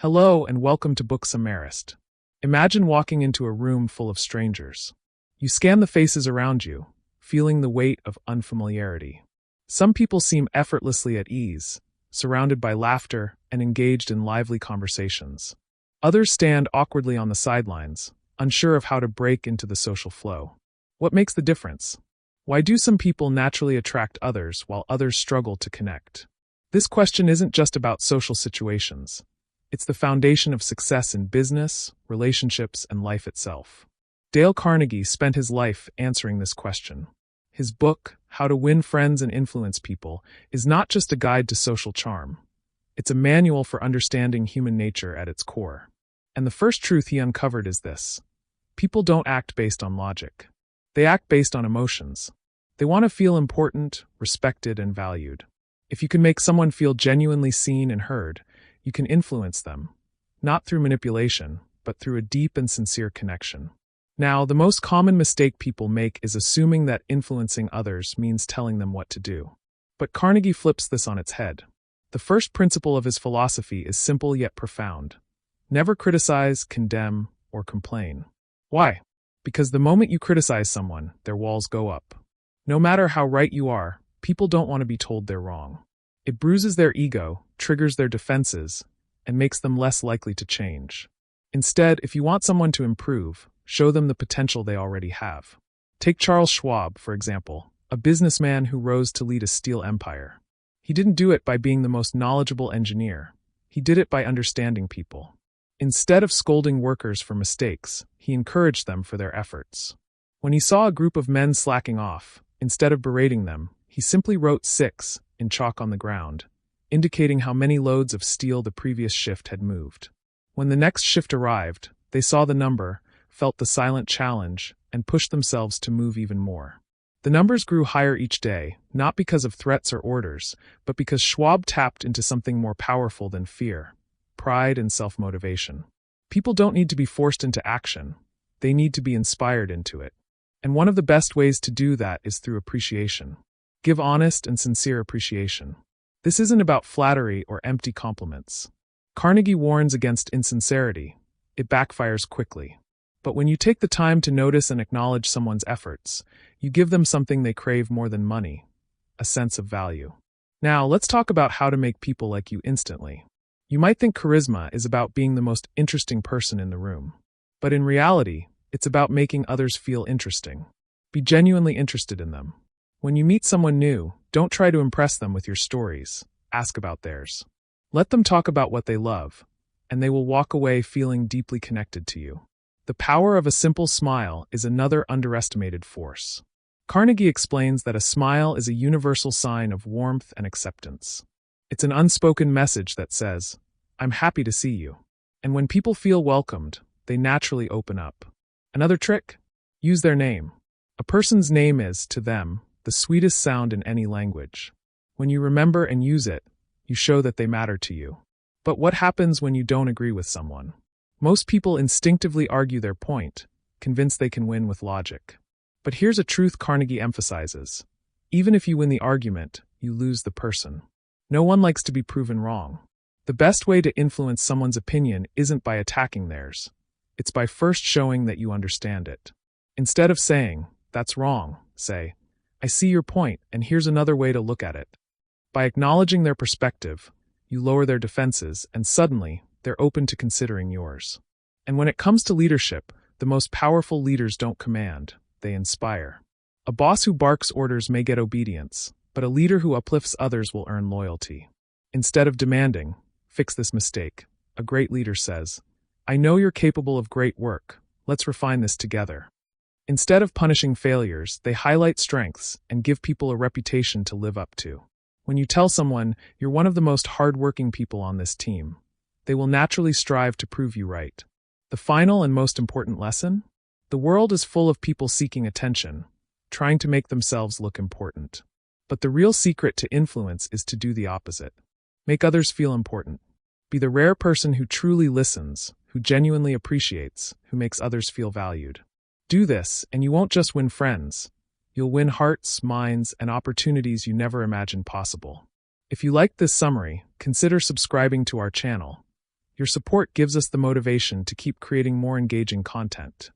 Hello and welcome to Book Summarist. Imagine walking into a room full of strangers. You scan the faces around you, feeling the weight of unfamiliarity. Some people seem effortlessly at ease, surrounded by laughter and engaged in lively conversations. Others stand awkwardly on the sidelines, unsure of how to break into the social flow. What makes the difference? Why do some people naturally attract others while others struggle to connect? This question isn't just about social situations. It's the foundation of success in business, relationships, and life itself. Dale Carnegie spent his life answering this question. His book, How to Win Friends and Influence People, is not just a guide to social charm. It's a manual for understanding human nature at its core. And the first truth he uncovered is this: people don't act based on logic. They act based on emotions. They want to feel important, respected, and valued. If you can make someone feel genuinely seen and heard, you can influence them, not through manipulation, but through a deep and sincere connection. Now, the most common mistake people make is assuming that influencing others means telling them what to do. But Carnegie flips this on its head. The first principle of his philosophy is simple yet profound. Never criticize, condemn, or complain. Why? Because the moment you criticize someone, their walls go up. No matter how right you are, people don't want to be told they're wrong. It bruises their ego, triggers their defenses, and makes them less likely to change. Instead, if you want someone to improve, show them the potential they already have. Take Charles Schwab, for example, a businessman who rose to lead a steel empire. He didn't do it by being the most knowledgeable engineer. He did it by understanding people. Instead of scolding workers for mistakes, he encouraged them for their efforts. When he saw a group of men slacking off, instead of berating them, he simply wrote 6 in chalk on the ground, indicating how many loads of steel the previous shift had moved. When the next shift arrived, they saw the number, felt the silent challenge, and pushed themselves to move even more. The numbers grew higher each day, not because of threats or orders, but because Schwab tapped into something more powerful than fear: pride and self-motivation. People don't need to be forced into action. They need to be inspired into it. And one of the best ways to do that is through appreciation. Give honest and sincere appreciation. This isn't about flattery or empty compliments. Carnegie warns against insincerity. It backfires quickly. But when you take the time to notice and acknowledge someone's efforts, you give them something they crave more than money: a sense of value. Now, let's talk about how to make people like you instantly. You might think charisma is about being the most interesting person in the room. But in reality, it's about making others feel interesting. Be genuinely interested in them. When you meet someone new, don't try to impress them with your stories. Ask about theirs. Let them talk about what they love, and they will walk away feeling deeply connected to you. The power of a simple smile is another underestimated force. Carnegie explains that a smile is a universal sign of warmth and acceptance. It's an unspoken message that says, "I'm happy to see you." And when people feel welcomed, they naturally open up. Another trick? Use their name. A person's name is, to them, the sweetest sound in any language. When you remember and use it, you show that they matter to you. But what happens when you don't agree with someone? Most people instinctively argue their point, convinced they can win with logic. But here's a truth Carnegie emphasizes: even if you win the argument, you lose the person. No one likes to be proven wrong. The best way to influence someone's opinion isn't by attacking theirs. It's by first showing that you understand it. Instead of saying, "That's wrong," say, "I see your point, and here's another way to look at it." By acknowledging their perspective, you lower their defenses, and suddenly, they're open to considering yours. And when it comes to leadership, the most powerful leaders don't command, they inspire. A boss who barks orders may get obedience, but a leader who uplifts others will earn loyalty. Instead of demanding, "Fix this mistake," a great leader says, "I know you're capable of great work. Let's refine this together." Instead of punishing failures, they highlight strengths and give people a reputation to live up to. When you tell someone, "You're one of the most hardworking people on this team," they will naturally strive to prove you right. The final and most important lesson? The world is full of people seeking attention, trying to make themselves look important. But the real secret to influence is to do the opposite. Make others feel important. Be the rare person who truly listens, who genuinely appreciates, who makes others feel valued. Do this, and you won't just win friends. You'll win hearts, minds, and opportunities you never imagined possible. If you liked this summary, consider subscribing to our channel. Your support gives us the motivation to keep creating more engaging content.